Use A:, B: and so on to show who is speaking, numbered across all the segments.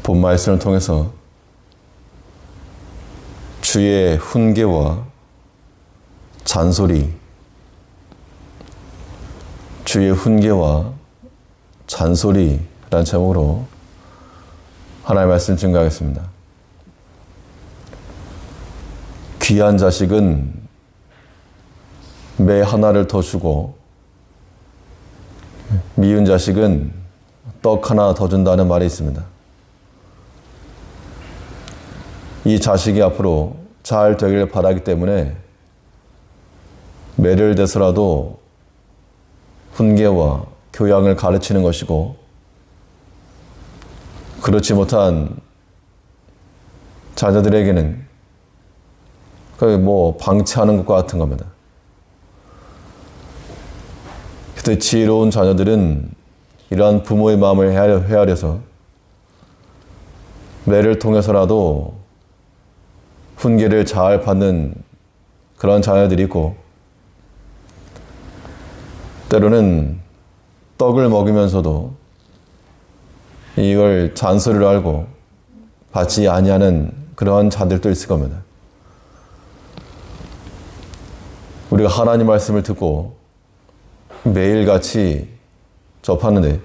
A: 본 말씀을 통해서 주의 훈계와 잔소리, 주의 훈계와 잔소리라는 제목으로 하나님의 말씀 증거하겠습니다. 귀한 자식은 매 하나를 더 주고 미운 자식은 떡 하나 더 준다는 말이 있습니다. 이 자식이 앞으로 잘 되길 바라기 때문에 매를 대서라도 훈계와 교양을 가르치는 것이고, 그렇지 못한 자녀들에게는 방치하는 것과 같은 겁니다. 그때 지혜로운 자녀들은 이러한 부모의 마음을 헤아려서 매를 통해서라도 훈계를 잘 받는 그런 자녀들이 있고, 때로는 떡을 먹으면서도 이걸 잔소리를 알고 받지 아니하는 그러한 자들도 있을 겁니다. 우리가 하나님 말씀을 듣고 매일같이 접하는데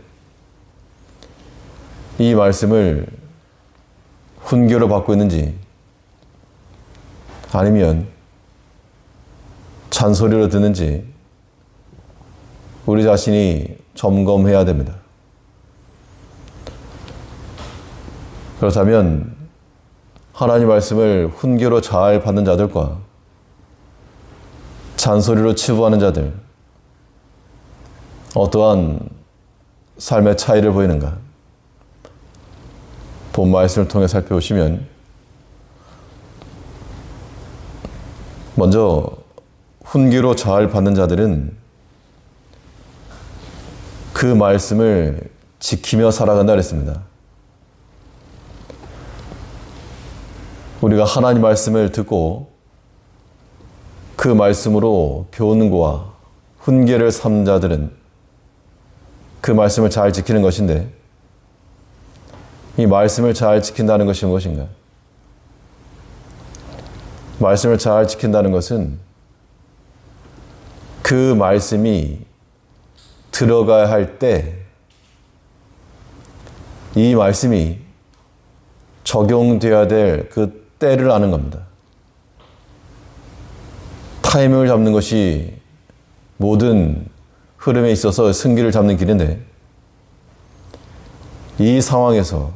A: 이 말씀을 훈계로 받고 있는지 아니면 잔소리로 듣는지 우리 자신이 점검해야 됩니다. 그렇다면 하나님 말씀을 훈계로 잘 받는 자들과 잔소리로 치부하는 자들, 어떠한 삶의 차이를 보이는가? 본 말씀을 통해 살펴보시면, 먼저 훈계로 잘 받는 자들은 그 말씀을 지키며 살아간다 그랬습니다. 우리가 하나님 말씀을 듣고 그 말씀으로 교훈과 훈계를 삼는 자들은 그 말씀을 잘 지키는 것인데, 이 말씀을 잘 지킨다는 것이 무엇인가? 말씀을 잘 지킨다는 것은 그 말씀이 들어가야 할 때 이 말씀이 적용되어야 될 그 때를 아는 겁니다. 타이밍을 잡는 것이 모든 흐름에 있어서 승기를 잡는 길인데, 이 상황에서,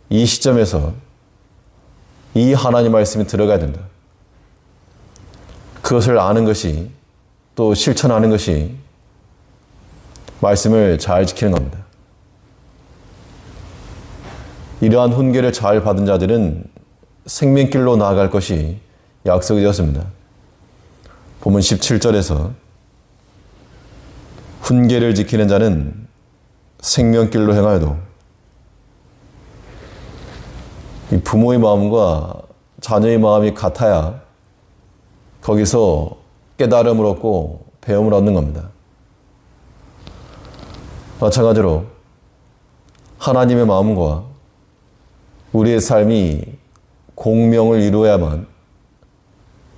A: 이 시점에서 이 하나님 말씀이 들어가야 된다. 그것을 아는 것이, 또 실천하는 것이 말씀을 잘 지키는 겁니다. 이러한 훈계를 잘 받은 자들은 생명길로 나아갈 것이 약속이 되었습니다. 본문 17절에서 훈계를 지키는 자는 생명길로 행하여도, 이 부모의 마음과 자녀의 마음이 같아야 거기서 깨달음을 얻고 배움을 얻는 겁니다. 마찬가지로 하나님의 마음과 우리의 삶이 공명을 이루어야만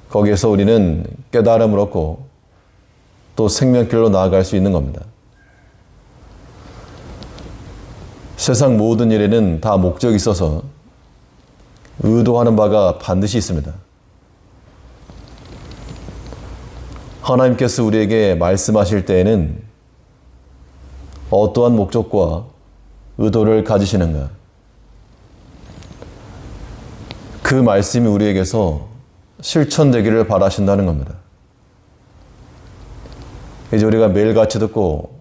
A: 거기에서 우리는 깨달음을 얻고 또 생명길로 나아갈 수 있는 겁니다. 세상 모든 일에는 다 목적이 있어서 의도하는 바가 반드시 있습니다. 하나님께서 우리에게 말씀하실 때에는 어떠한 목적과 의도를 가지시는가? 그 말씀이 우리에게서 실천되기를 바라신다는 겁니다. 이제 우리가 매일같이 듣고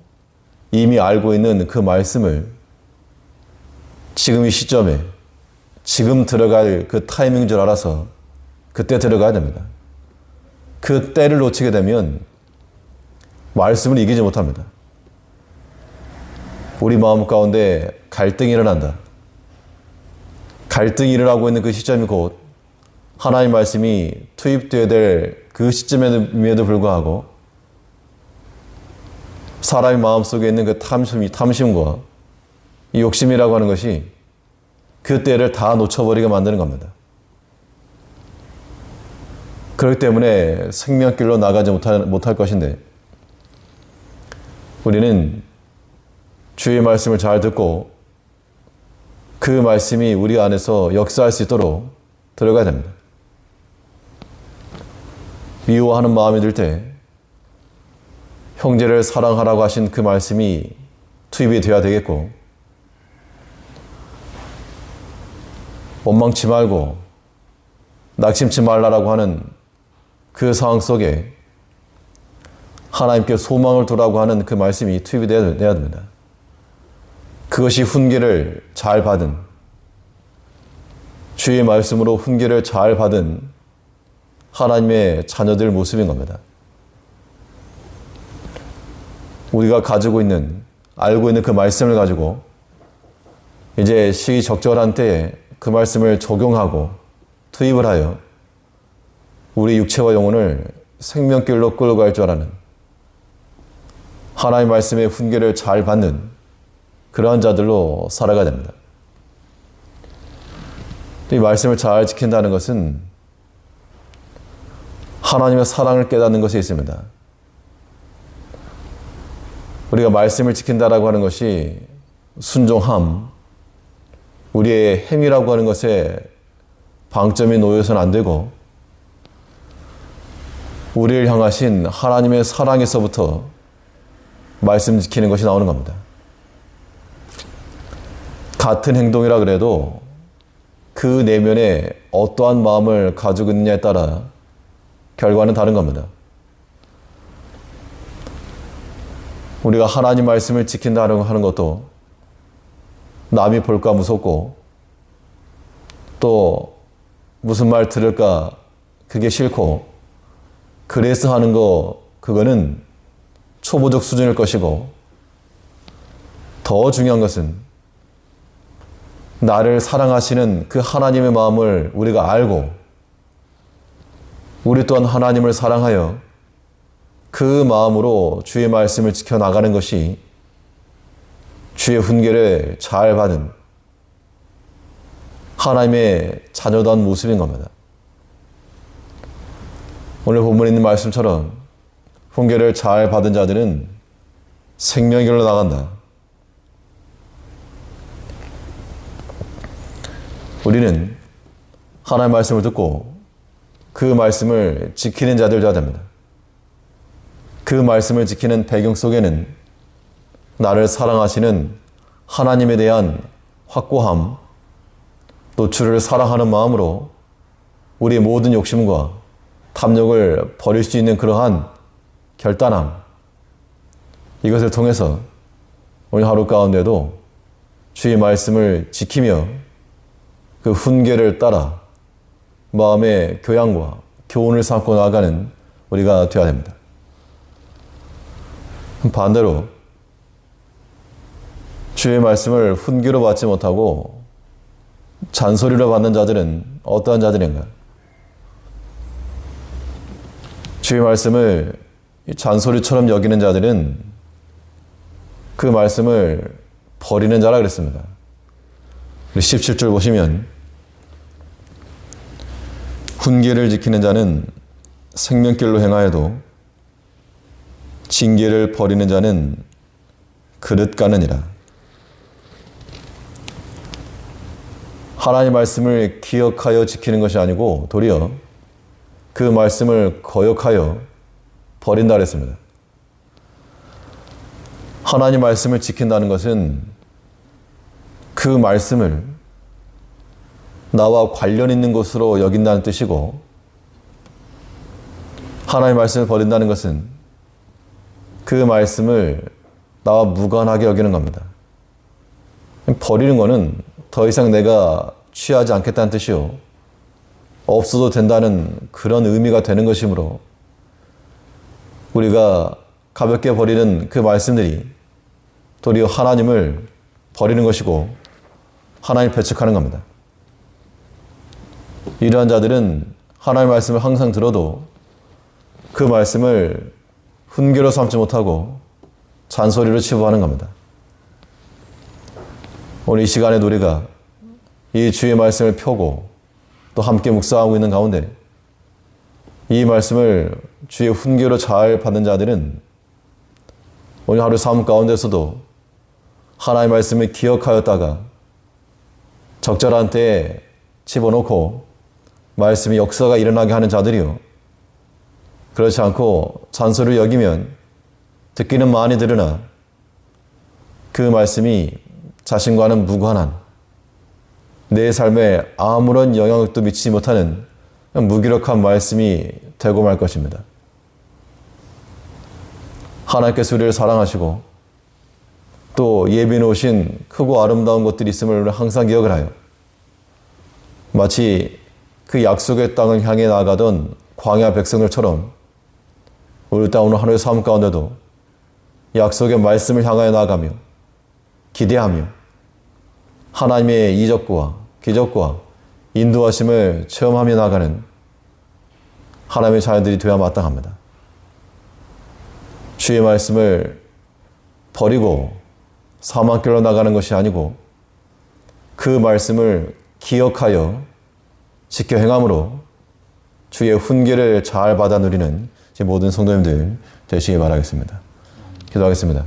A: 이미 알고 있는 그 말씀을 지금 이 시점에, 지금 들어갈 그 타이밍인 줄 알아서 그때 들어가야 됩니다. 그 때를 놓치게 되면 말씀을 이기지 못합니다. 우리 마음 가운데 갈등이 일어난다. 갈등이 일어나고 있는 그 시점이 곧 하나님 말씀이 투입되어야 될 그 시점임에도 불구하고 사람의 마음속에 있는 그 탐심과 이 욕심이라고 하는 것이 그 때를 다 놓쳐버리게 만드는 겁니다. 그렇기 때문에 생명길로 나가지 못할 것인데, 우리는 주의 말씀을 잘 듣고 그 말씀이 우리 안에서 역사할 수 있도록 들어가야 됩니다. 미워하는 마음이 들 때 형제를 사랑하라고 하신 그 말씀이 투입이 되어야 되겠고, 원망치 말고 낙심치 말라라고 하는 그 상황 속에 하나님께 소망을 두라고 하는 그 말씀이 투입이 되어야 됩니다. 그것이 훈계를 잘 받은, 주의 말씀으로 훈계를 잘 받은 하나님의 자녀들 모습인 겁니다. 우리가 가지고 있는, 알고 있는 그 말씀을 가지고 이제 시기적절한 때에 그 말씀을 적용하고 투입을 하여 우리 육체와 영혼을 생명길로 끌고 갈 줄 아는, 하나님의 말씀의 훈계를 잘 받는 그러한 자들로 살아가야 됩니다. 이 말씀을 잘 지킨다는 것은 하나님의 사랑을 깨닫는 것에 있습니다. 우리가 말씀을 지킨다라고 하는 것이 순종함, 우리의 행위라고 하는 것에 방점이 놓여서는 안 되고, 우리를 향하신 하나님의 사랑에서부터 말씀 지키는 것이 나오는 겁니다. 같은 행동이라 그래도 그 내면에 어떠한 마음을 가지고 있느냐에 따라 결과는 다른 겁니다. 우리가 하나님 말씀을 지킨다고 하는 것도 남이 볼까 무섭고, 또 무슨 말 들을까 그게 싫고, 그래서 하는 거, 그거는 초보적 수준일 것이고, 더 중요한 것은 나를 사랑하시는 그 하나님의 마음을 우리가 알고, 우리 또한 하나님을 사랑하여 그 마음으로 주의 말씀을 지켜나가는 것이 주의 훈계를 잘 받은 하나님의 자녀다운 모습인 겁니다. 오늘 본문에 있는 말씀처럼 훈계를 잘 받은 자들은 생명의 길로 나간다. 우리는 하나님의 말씀을 듣고 그 말씀을 지키는 자들 되어야 됩니다. 그 말씀을 지키는 배경 속에는 나를 사랑하시는 하나님에 대한 확고함, 또 주를 사랑하는 마음으로 우리의 모든 욕심과 탐욕을 버릴 수 있는 그러한 결단함, 이것을 통해서 오늘 하루 가운데도 주의 말씀을 지키며 그 훈계를 따라 마음의 교양과 교훈을 삼고 나아가는 우리가 되어야 됩니다. 반대로 주의 말씀을 훈계로 받지 못하고 잔소리로 받는 자들은 어떠한 자들인가? 주의 말씀을 잔소리처럼 여기는 자들은 그 말씀을 버리는 자라 그랬습니다. 17절 보시면 훈계를 지키는 자는 생명길로 행하여도 징계를 버리는 자는 그릇 가느니라. 하나님의 말씀을 기억하여 지키는 것이 아니고 도리어 그 말씀을 거역하여 버린다 그랬습니다. 하나님 말씀을 지킨다는 것은 그 말씀을 나와 관련 있는 것으로 여긴다는 뜻이고, 하나님의 말씀을 버린다는 것은 그 말씀을 나와 무관하게 여기는 겁니다. 버리는 것은 더 이상 내가 취하지 않겠다는 뜻이요, 없어도 된다는 그런 의미가 되는 것이므로 우리가 가볍게 버리는 그 말씀들이 도리어 하나님을 버리는 것이고 하나님을 배척하는 겁니다. 이러한 자들은 하나님의 말씀을 항상 들어도 그 말씀을 훈계로 삼지 못하고 잔소리로 치부하는 겁니다. 오늘 이 시간에 우리가 이 주의 말씀을 펴고 또 함께 묵상하고 있는 가운데 이 말씀을 주의 훈계로 잘 받는 자들은 오늘 하루 삶 가운데서도 하나님의 말씀을 기억하였다가 적절한 때에 집어넣고 말씀의 역사가 일어나게 하는 자들이요. 그렇지 않고 잔소리를 여기면 듣기는 많이 들으나 그 말씀이 자신과는 무관한 내 삶에 아무런 영향력도 미치지 못하는 무기력한 말씀이 되고 말 것입니다. 하나님께서 우리를 사랑하시고 또 예비해 놓으신 크고 아름다운 것들이 있음을 항상 기억을 하여 마치 그 약속의 땅을 향해 나아가던 광야 백성들처럼 우리 땅 오늘 하루의 삶 가운데도 약속의 말씀을 향하여 나아가며 기대하며 하나님의 이적과 기적과 인도하심을 체험하며 나가는 하나님의 자녀들이 되어야 마땅합니다. 주의 말씀을 버리고 사망길로 나가는 것이 아니고 그 말씀을 기억하여 지켜 행함으로 주의 훈계를 잘 받아 누리는 모든 성도님들 되시기 바라겠습니다. 기도하겠습니다.